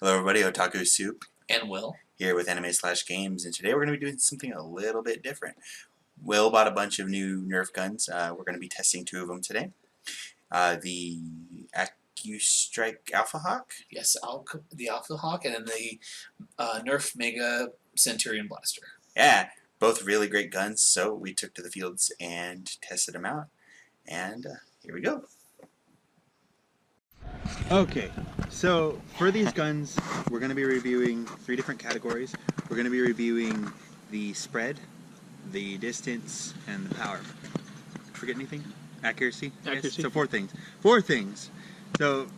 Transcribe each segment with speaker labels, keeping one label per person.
Speaker 1: Hello everybody, Otaku Soup
Speaker 2: And Will.
Speaker 1: here with Anime/Games, and today we're going to be doing something a little bit different. Will bought a bunch of new Nerf guns. We're going to be testing two of them today. The AccuStrike Alphahawk.
Speaker 2: Yes, the Alphahawk and then the NERF MEGA Centurion Blaster.
Speaker 1: Yeah, both really great guns, so we took to the fields and tested them out. And here we go.
Speaker 3: Okay, so for these guns, we're going to be reviewing three different categories. We're going to be reviewing the spread, the distance, and the power. Forget anything? Accuracy?
Speaker 2: Accuracy.
Speaker 3: So four things. Four things. So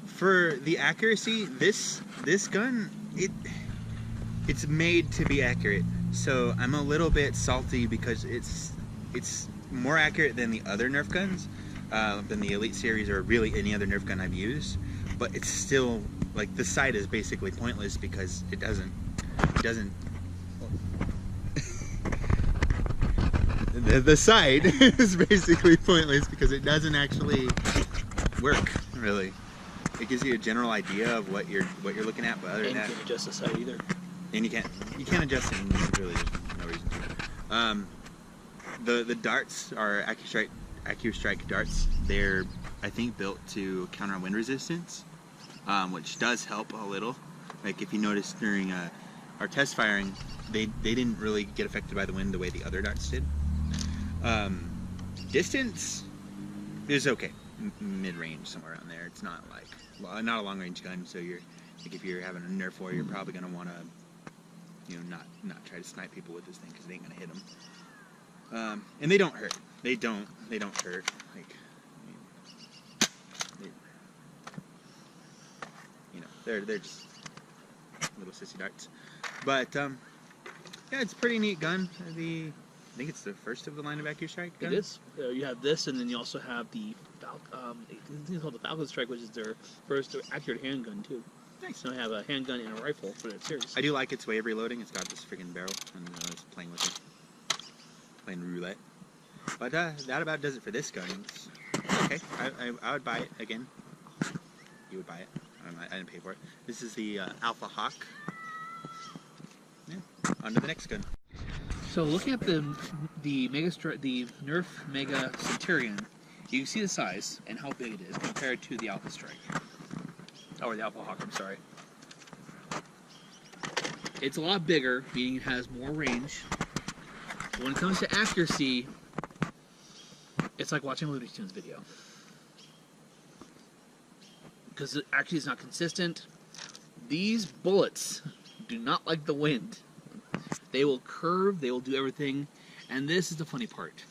Speaker 3: for the accuracy, this gun, it's made to be accurate. So I'm a little bit salty because it's more accurate than the other Nerf guns. Than the Elite series or really any other Nerf gun I've used, but it's still like the sight is basically pointless because it doesn't the sight is basically pointless because it doesn't actually work really. It gives you a general idea of what you're looking at, but other than that,
Speaker 2: you can't adjust the sight either.
Speaker 3: And you can't adjust it. And really, there's no reason to. The darts are AccuStrike darts. They're, I think, built to counter wind resistance, which does help a little. Like if you notice during our test firing, they didn't really get affected by the wind the way the other darts did. Distance is okay, mid-range, somewhere around there. It's not like not a long-range gun, so you're like if you're having a Nerf war, you're probably gonna want to, not try to snipe people with this thing because it ain't gonna hit them. And they don't hurt. They don't hurt. Like, they're just little sissy darts. But yeah, it's a pretty neat gun. I think it's the first of the line of AccuStrike guns.
Speaker 4: It is. You have this, and then you also have the it's called the Falcon Strike, which is their first accurate handgun too.
Speaker 3: Nice.
Speaker 4: So I have a handgun and a rifle for that series.
Speaker 3: I do like its way of reloading. It's got this freaking barrel, and I was playing with it, playing roulette. But that about does it for this gun. It's okay. I would buy it again. You would buy it. I didn't pay for it. This is the Alphahawk. Yeah. On to the next gun.
Speaker 4: So looking at the NERF MEGA Centurion, you can see the size and how big it is compared to the Alpha Strike. Or the Alphahawk, I'm sorry. It's a lot bigger, meaning it has more range. When it comes to accuracy, it's like watching a Looney Tunes video. Because actually it's not consistent. These bullets do not like the wind. They will curve, they will do everything, and this is the funny part.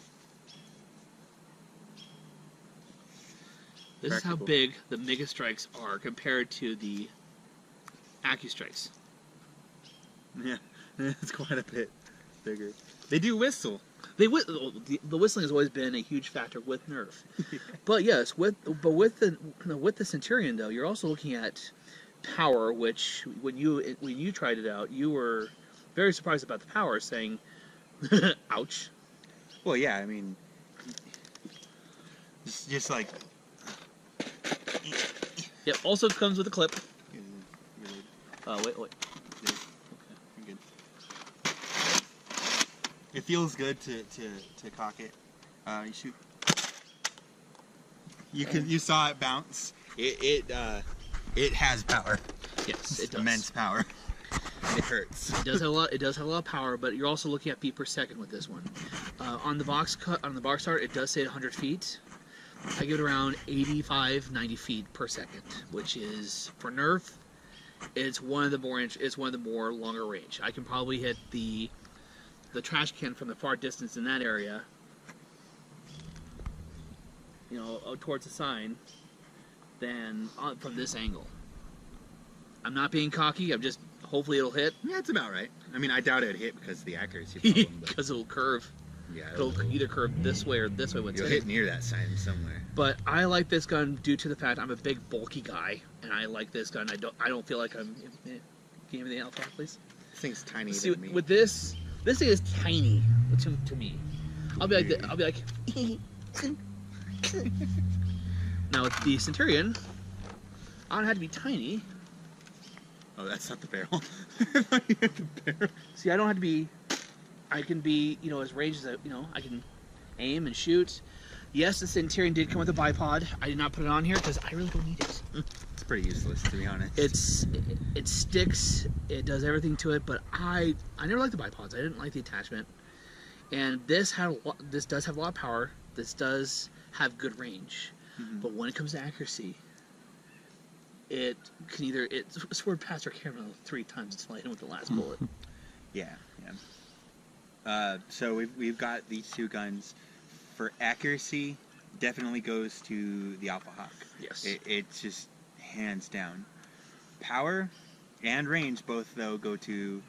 Speaker 4: This is how big the Mega Strikes are compared to the AccuStrikes.
Speaker 3: Yeah, it's quite a bit bigger. They do whistle.
Speaker 4: The whistling has always been a huge factor with Nerf. But yes, with the Centurion though, you're also looking at power, which when you tried it out, you were very surprised about the power, saying, "Ouch."
Speaker 3: Well, yeah, I mean, it's just like.
Speaker 4: Yep. Also comes with a clip. Wait.
Speaker 3: Okay, you're good. It feels good to cock it. You shoot. You saw it bounce. It has power.
Speaker 4: Yes, it does.
Speaker 3: Immense power. It hurts.
Speaker 4: It does have a lot of power, but you're also looking at feet per second with this one. On the box art, it does say 100 feet. I give it around 85, 90 feet per second, which is for Nerf. It's one of the more longer range. I can probably hit the trash can from the far distance in that area, towards the sign, than from this angle. I'm not being cocky. I'm just hopefully it'll hit.
Speaker 3: Yeah, it's about right. I mean, I doubt it'd hit because of the accuracy problem.
Speaker 4: Because it'll curve.
Speaker 3: Yeah,
Speaker 4: it'll either curve this way or this way.
Speaker 3: You'll hit near that sign somewhere.
Speaker 4: But I like this gun due to the fact I'm a big bulky guy, and I like this gun. I don't feel like I'm. Can you give me the Alphahawk, please?
Speaker 3: This thing's tiny.
Speaker 4: See, with this thing is tiny to me. I'll be like. Now with the Centurion, I don't have to be tiny.
Speaker 3: Oh, that's not the barrel. I thought you had the barrel.
Speaker 4: See, I don't have to be. I can be, as range as I can aim and shoot. Yes, the Centurion did come with a bipod. I did not put it on here because I really don't need it.
Speaker 3: It's pretty useless, to be honest.
Speaker 4: It sticks. It does everything to it, but I never liked the bipods. I didn't like the attachment. And this does have a lot of power. This does have good range, but when it comes to accuracy, it can either swerved past our camera 3 times until I hit him with the last bullet.
Speaker 3: Yeah. So we've got these two guns. For accuracy, definitely goes to the Alphahawk.
Speaker 4: Yes.
Speaker 3: It's just hands down. Power and range both though go to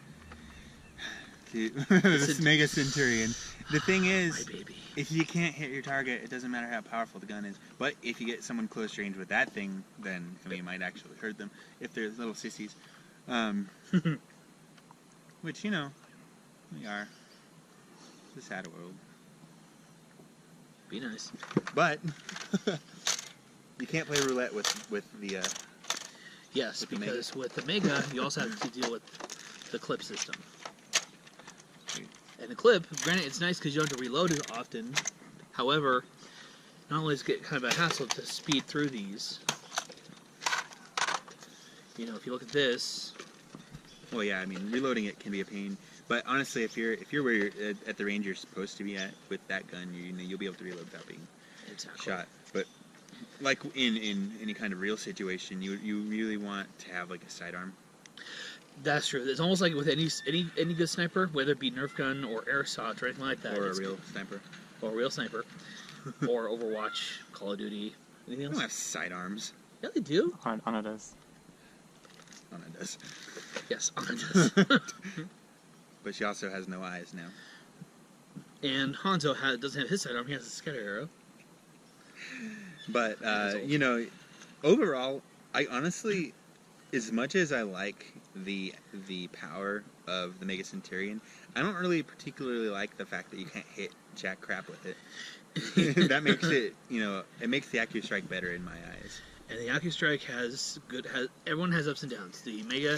Speaker 3: this Mega Centurion. The thing is,
Speaker 4: my baby.
Speaker 3: if you can't hit your target, it doesn't matter how powerful the gun is. But if you get someone close range with that thing, then it might actually hurt them if they're little sissies. Which, we are. It's a sad world.
Speaker 4: Be nice.
Speaker 3: But you can't play roulette with the
Speaker 4: Yes,
Speaker 3: with the
Speaker 4: because with the Mega, you also have to deal with the clip system. And the clip, granted, it's nice because you don't have to reload it often. However, not only is it kind of a hassle to speed through these. If you look at this.
Speaker 3: Well, yeah, reloading it can be a pain. But honestly, if you're where you're at the range you're supposed to be at with that gun, you'll be able to reload without being shot. But like in any kind of real situation, you really want to have like a sidearm.
Speaker 4: That's true. It's almost like with any good sniper, whether it be Nerf gun or airsoft or anything like that,
Speaker 3: Or a real sniper.
Speaker 4: Or a real sniper, or Overwatch, Call of Duty, anything
Speaker 3: They
Speaker 4: else.
Speaker 3: don't have sidearms.
Speaker 4: Yeah, they do.
Speaker 5: Anna does.
Speaker 3: Anna does.
Speaker 4: Yes, Anna does.
Speaker 3: But she also has no eyes now.
Speaker 4: And Hanzo doesn't have his sidearm. He has a scatter arrow.
Speaker 3: But overall, I honestly, as much as I like the power of the Mega Centurion, I don't really particularly like the fact that you can't hit jack crap with it. That makes it, it makes the AccuStrike better in my eyes.
Speaker 4: And the AccuStrike everyone has ups and downs. The Mega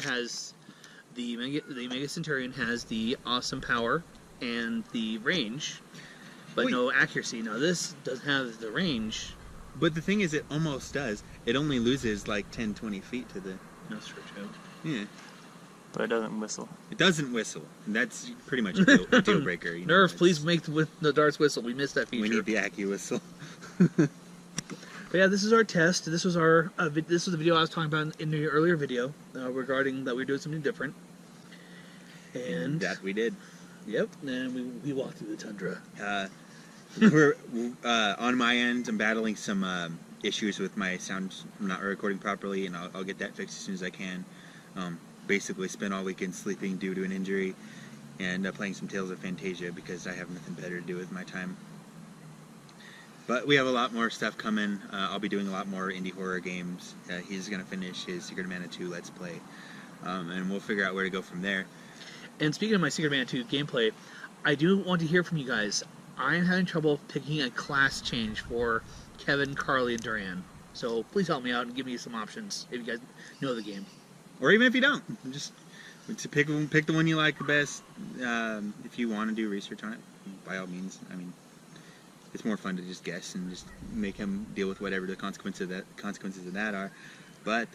Speaker 4: Centurion has the awesome power and the range, but no accuracy. Now this doesn't have the range.
Speaker 3: But the thing is, it almost does. It only loses like 10, 20 feet to the...
Speaker 4: That's true too.
Speaker 3: Yeah.
Speaker 5: But it doesn't whistle.
Speaker 3: It doesn't whistle. And that's pretty much a deal breaker.
Speaker 4: Nerf, please make the darts whistle. We missed that feature.
Speaker 3: We need the Accu whistle.
Speaker 4: But yeah, this is our test. This was this was the video I was talking about in the earlier video regarding that we were doing something different. And
Speaker 3: that we did.
Speaker 4: Yep. And we walked through the tundra.
Speaker 3: We're on my end. I'm battling some issues with my sound not recording properly, and I'll get that fixed as soon as I can. Basically, spent all weekend sleeping due to an injury, and playing some Tales of Fantasia because I have nothing better to do with my time. But we have a lot more stuff coming. I'll be doing a lot more indie horror games. He's going to finish his Secret of Mana 2 Let's Play, and we'll figure out where to go from there.
Speaker 4: And speaking of my Secret of Mana 2 gameplay, I do want to hear from you guys. I'm having trouble picking a class change for Kevin, Carly, and Duran. So please help me out and give me some options if you guys know the game.
Speaker 3: Or even if you don't, just to pick the one you like the best. If you want to do research on it, by all means. It's more fun to just guess and just make him deal with whatever the consequences of that are. But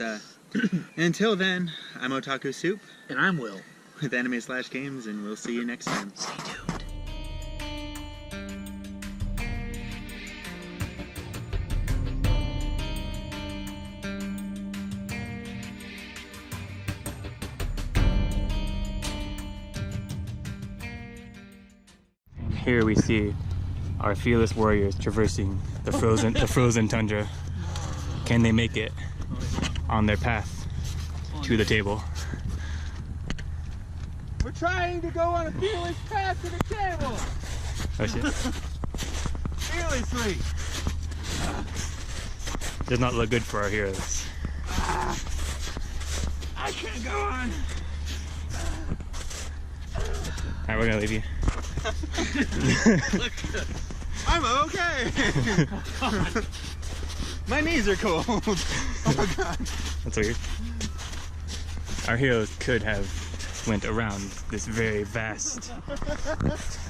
Speaker 3: until then, I'm Otaku Soup.
Speaker 4: And I'm Will.
Speaker 3: With Anime/Games, and we'll see you next time.
Speaker 4: Stay tuned.
Speaker 5: Here we see our fearless warriors traversing the frozen tundra. Can they make it on their path to the table?
Speaker 6: We're trying to go on a fearless path to the table!
Speaker 5: Oh shit.
Speaker 6: Fearlessly!
Speaker 5: Does not look good for our heroes.
Speaker 6: I can't go on!
Speaker 5: Alright, we're gonna leave you.
Speaker 3: I'm okay! My knees are cold. Oh my god.
Speaker 5: That's weird. Our heroes could have went around this very vast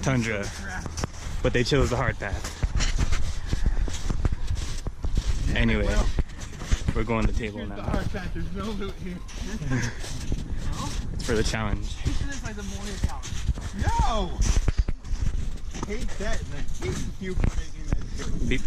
Speaker 5: tundra, but they chose the hard path. Anyway, we're going to the table
Speaker 6: Here's the
Speaker 5: now.
Speaker 6: hard path. There's no loot here.
Speaker 5: It's for the challenge.
Speaker 6: This is like the morning challenge.
Speaker 3: No! I hate that, and I hate you for making that joke.
Speaker 5: Beep.